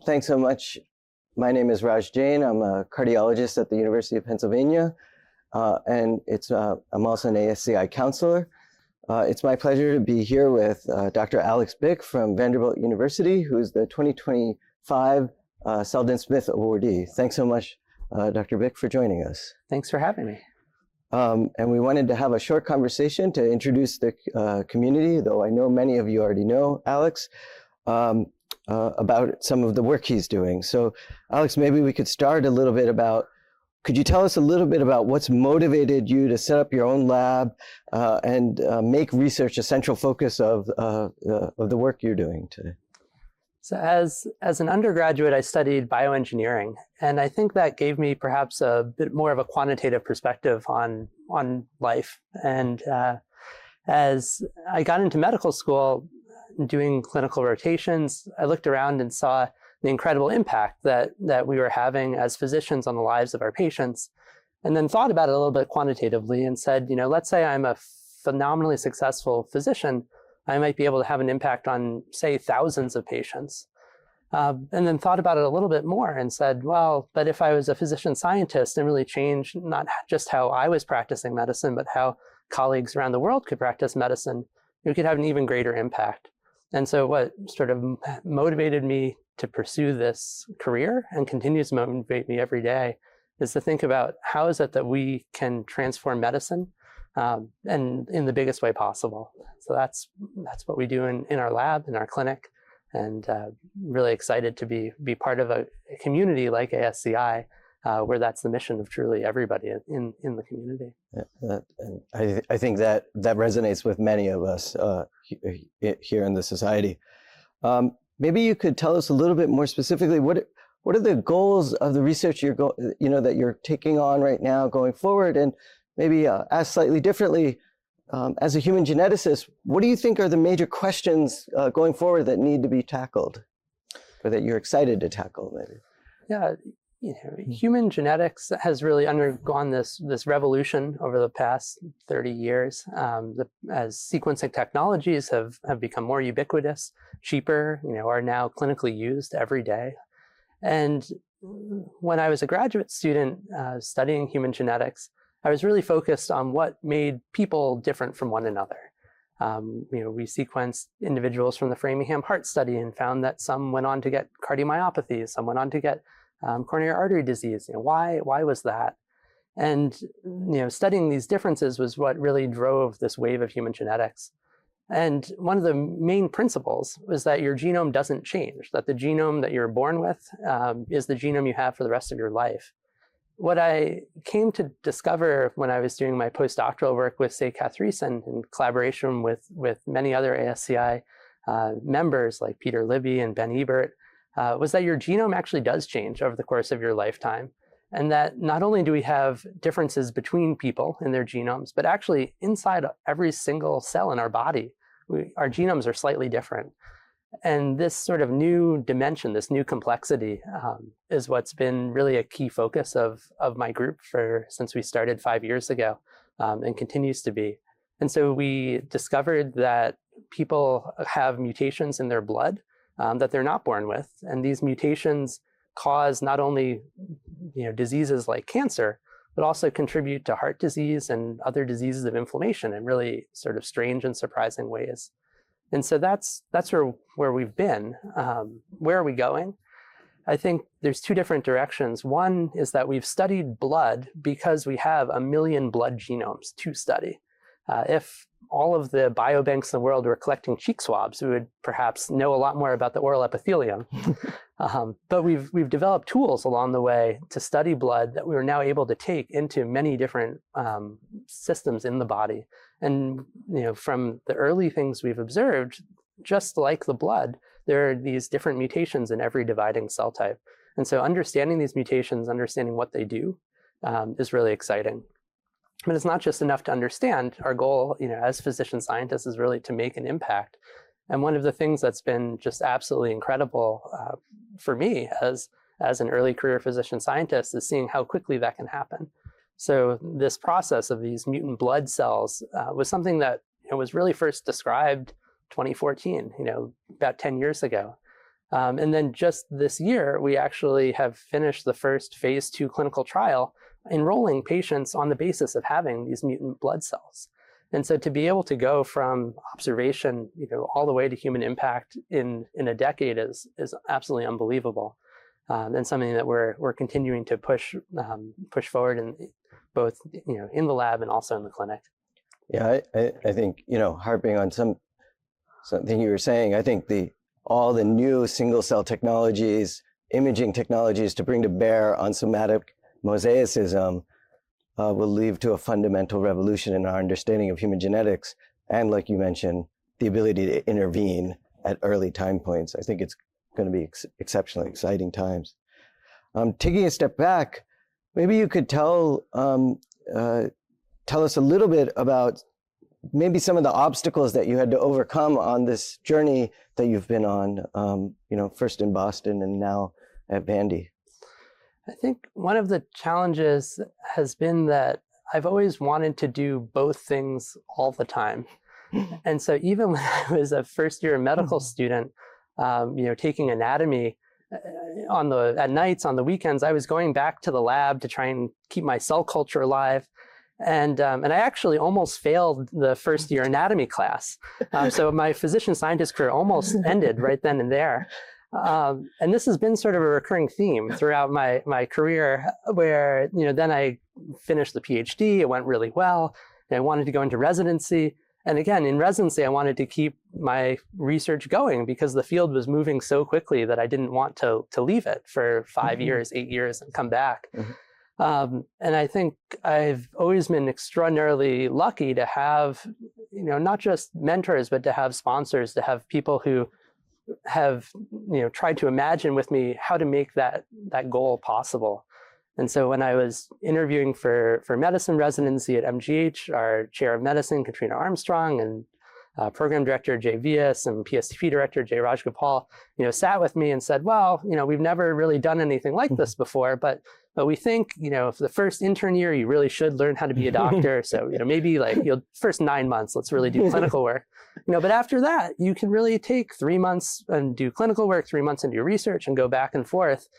Thanks so much. My name is Rajan Jain. I'm a cardiologist at the University of Pennsylvania, and I'm also an ASCI counselor. It's my pleasure to be here with Dr. Alex Bick from Vanderbilt University, who's the 2025 Seldin Smith Awardee. Thanks so much, Dr. Bick, for joining us. Thanks for having me. And we wanted to have a short conversation to introduce the community, though I know many of you already know Alex, about some of the work he's doing. So Alex, maybe we could start a little bit about, could you tell us a little bit about what's motivated you to set up your own lab and make research a central focus of the work you're doing today? So as an undergraduate, I studied bioengineering, and I think that gave me perhaps a bit more of a quantitative perspective on life. And as I got into medical school, doing clinical rotations, I looked around and saw the incredible impact that we were having as physicians on the lives of our patients, and then thought about it a little bit quantitatively and said, let's say I'm a phenomenally successful physician, I might be able to have an impact on, say, thousands of patients. And then thought about it a little bit more and said, well, but if I was a physician scientist and really changed not just how I was practicing medicine, but how colleagues around the world could practice medicine, we could have an even greater impact. And so what sort of motivated me to pursue this career and continues to motivate me every day is to think about how is it that we can transform medicine and in the biggest way possible. So that's what we do in our lab, in our clinic, and really excited to be part of a community like ASCI, where that's the mission of truly everybody in the community. Yeah, I think that resonates with many of us here in the society. Maybe you could tell us a little bit more specifically what are the goals of the research that you're taking on right now going forward, and maybe ask slightly differently. As a human geneticist, what do you think are the major questions going forward that need to be tackled, or that you're excited to tackle, maybe? Yeah, human genetics has really undergone this revolution over the past 30 years as sequencing technologies have become more ubiquitous, cheaper, are now clinically used every day. And when I was a graduate student studying human genetics, I was really focused on what made people different from one another. We sequenced individuals from the Framingham Heart Study and found that some went on to get cardiomyopathy, some went on to get coronary artery disease. Why was that? And studying these differences was what really drove this wave of human genetics. And one of the main principles was that your genome doesn't change, that the genome that you're born with is the genome you have for the rest of your life. What I came to discover when I was doing my postdoctoral work with Say Kathreson in collaboration with many other ASCI members like Peter Libby and Ben Ebert, was that your genome actually does change over the course of your lifetime. And that not only do we have differences between people in their genomes, but actually inside every single cell in our body, our genomes are slightly different. And this sort of new dimension, this new complexity is what's been really a key focus of my group since we started 5 years ago and continues to be. And so we discovered that people have mutations in their blood that they're not born with. And these mutations cause not only diseases like cancer, but also contribute to heart disease and other diseases of inflammation in really sort of strange and surprising ways. And so that's where we've been. Where are we going? I think there's two different directions. One is that we've studied blood because we have 1 million blood genomes to study. If all of the biobanks in the world were collecting cheek swabs, we would perhaps know a lot more about the oral epithelium. But we've developed tools along the way to study blood that we are now able to take into many different systems in the body. And from the early things we've observed, just like the blood, there are these different mutations in every dividing cell type. And so understanding these mutations, understanding what they do, is really exciting. But it's not just enough to understand. Our goal, as physician scientists, is really to make an impact. And one of the things that's been just absolutely incredible for me as an early career physician scientist is seeing how quickly that can happen. So this process of these mutant blood cells was something that was really first described 2014, about 10 years ago. And then just this year, we actually have finished the first phase 2 clinical trial, enrolling patients on the basis of having these mutant blood cells. And so to be able to go from observation, all the way to human impact in a decade is absolutely unbelievable, and something that we're continuing to push forward in both in the lab and also in the clinic. Yeah, I think harping on something you were saying, I think all the new single cell technologies, imaging technologies to bring to bear on somatic mosaicism will lead to a fundamental revolution in our understanding of human genetics. And like you mentioned, the ability to intervene at early time points. I think it's going to be exceptionally exciting times. Taking a step back, maybe you could tell us a little bit about maybe some of the obstacles that you had to overcome on this journey that you've been on, first in Boston and now at Vandy. I think one of the challenges has been that I've always wanted to do both things all the time. And so even when I was a first year medical student, taking anatomy at nights, on the weekends, I was going back to the lab to try and keep my cell culture alive. And I actually almost failed the first year anatomy class. So my physician scientist career almost ended right then and there. And this has been sort of a recurring theme throughout my career, where then I finished the PhD, it went really well, and I wanted to go into residency. And again, in residency, I wanted to keep my research going because the field was moving so quickly that I didn't want to leave it for 5 years, 8 years, and come back. And I think I've always been extraordinarily lucky to have, not just mentors, but to have sponsors, to have people who have, tried to imagine with me how to make that goal possible. And so when I was interviewing for medicine residency at MGH, our chair of medicine, Katrina Armstrong, and program director Jay Vias and PSTP director Jay Rajgopal, sat with me and said, well, we've never really done anything like this before, but we think, for the first intern year, you really should learn how to be a doctor. So, maybe like first 9 months, let's really do clinical work. But after that, you can really take 3 months and do clinical work, 3 months and do research and go back and forth.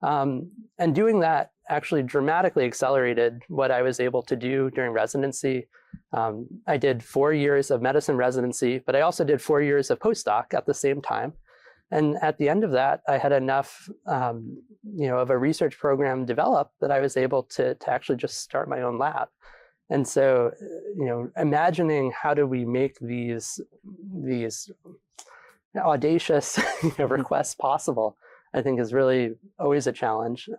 And doing that actually dramatically accelerated what I was able to do during residency. I did 4 years of medicine residency, but I also did 4 years of postdoc at the same time. And at the end of that, I had enough, of a research program developed that I was able to actually just start my own lab. And so, imagining how do we make these audacious requests possible, I think is really always a challenge.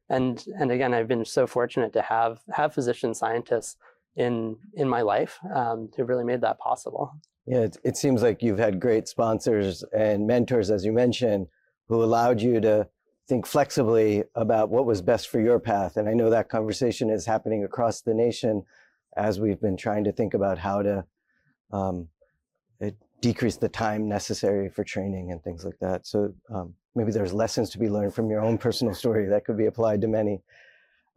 And again, I've been so fortunate to have physician scientists in my life who really made that possible. Yeah, it seems like you've had great sponsors and mentors, as you mentioned, who allowed you to think flexibly about what was best for your path. And I know that conversation is happening across the nation as we've been trying to think about how to decrease the time necessary for training and things like that. So maybe there's lessons to be learned from your own personal story that could be applied to many.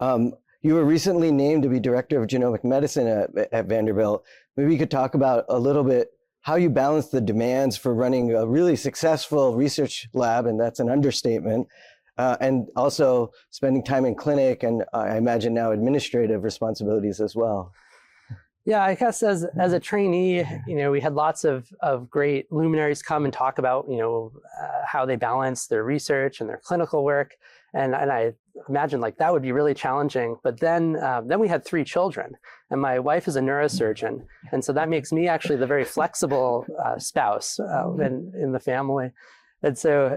You were recently named to be director of genomic medicine at Vanderbilt. Maybe you could talk about a little bit how you balance the demands for running a really successful research lab, and that's an understatement, and also spending time in clinic and I imagine now administrative responsibilities as well. Yeah, I guess as a trainee, we had lots of great luminaries come and talk about, how they balance their research and their clinical work. And I imagine like that would be really challenging. But then we had 3 children, and my wife is a neurosurgeon. And so that makes me actually the very flexible spouse in the family. And so,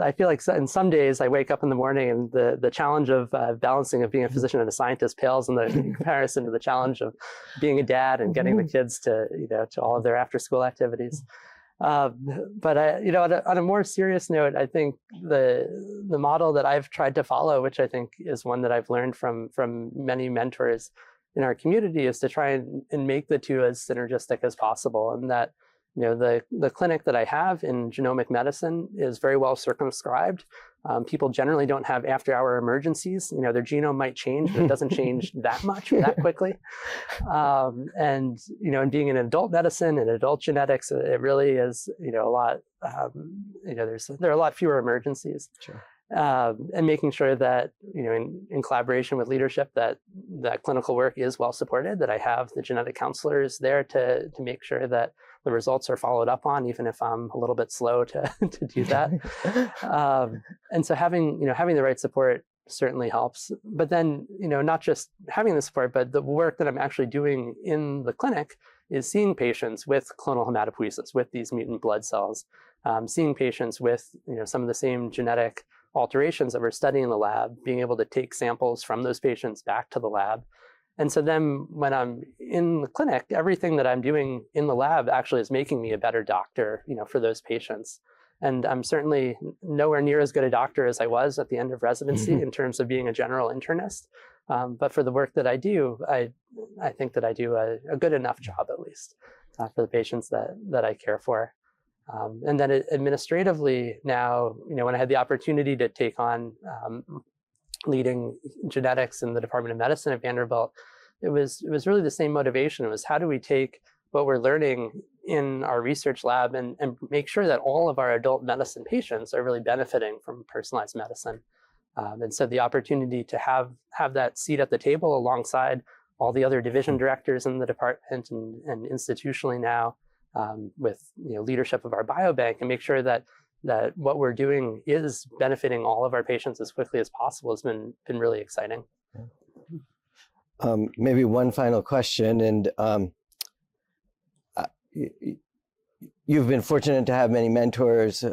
I feel like in some days I wake up in the morning and the challenge of balancing of being a physician and a scientist pales in comparison to the challenge of being a dad and getting the kids to all of their after school activities. But on a more serious note, I think the model that I've tried to follow, which I think is one that I've learned from many mentors in our community, is to try and make the two as synergistic as possible. And that the clinic that I have in genomic medicine is very well circumscribed. People generally don't have after-hour emergencies. Their genome might change, but it doesn't change that much or that quickly. And being in adult medicine and adult genetics, it really is a lot. There are a lot fewer emergencies. Sure. And making sure that in collaboration with leadership that clinical work is well supported. That I have the genetic counselors there to make sure that the results are followed up on, even if I'm a little bit slow to do that. And so having the right support certainly helps. But then, not just having the support, but the work that I'm actually doing in the clinic is seeing patients with clonal hematopoiesis, with these mutant blood cells, seeing patients with some of the same genetic alterations that we're studying in the lab, being able to take samples from those patients back to the lab. And so then when I'm in the clinic, everything that I'm doing in the lab actually is making me a better doctor, for those patients. And I'm certainly nowhere near as good a doctor as I was at the end of residency in terms of being a general internist. But for the work that I do, I think that I do a good enough job, at least, for the patients that I care for. And then administratively now, when I had the opportunity to take on leading genetics in the Department of Medicine at Vanderbilt, it was really the same motivation. It was, how do we take what we're learning in our research lab and make sure that all of our adult medicine patients are really benefiting from personalized medicine. And so the opportunity to have that seat at the table alongside all the other division directors in the department and institutionally now, with leadership of our biobank, and make sure that what we're doing is benefiting all of our patients as quickly as possible has been really exciting. Maybe one final question, and you've been fortunate to have many mentors,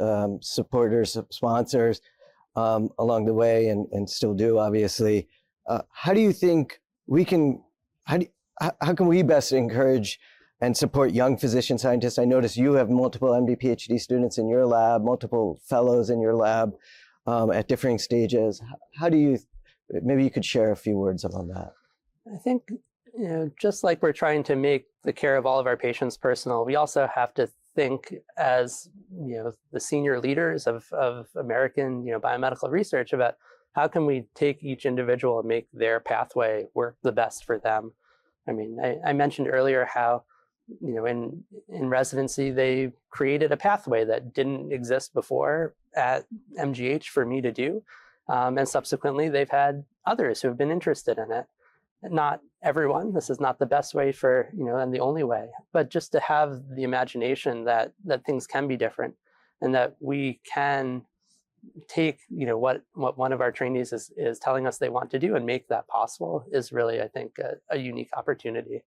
supporters, sponsors along the way, and still do, obviously. How do you think we can? How can we best encourage and support young physician scientists? I notice you have multiple MD, PhD students in your lab, multiple fellows in your lab at differing stages. How do you? Maybe you could share a few words on that. I think, just like we're trying to make the care of all of our patients personal, we also have to think as, the senior leaders of American, biomedical research about how can we take each individual and make their pathway work the best for them. I mean, I mentioned earlier how, in residency, they created a pathway that didn't exist before at MGH for me to do. And subsequently, they've had others who have been interested in it. Not everyone, this is not the best way for, and the only way, but just to have the imagination that things can be different and that we can take, what one of our trainees is telling us they want to do and make that possible is really, I think, a unique opportunity,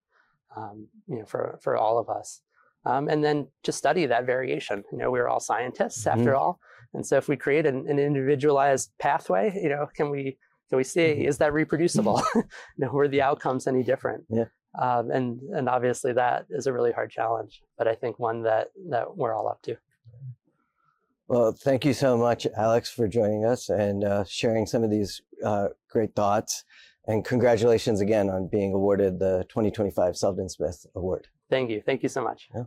for all of us. And then to study that variation. We're all scientists after all. And so if we create an individualized pathway, can we say, is that reproducible? Were the outcomes any different? Yeah. And obviously that is a really hard challenge, but I think one that we're all up to. Well, thank you so much, Alex, for joining us and sharing some of these great thoughts. And congratulations again on being awarded the 2025 Seldin Smith Award. Thank you. Thank you so much. Yeah.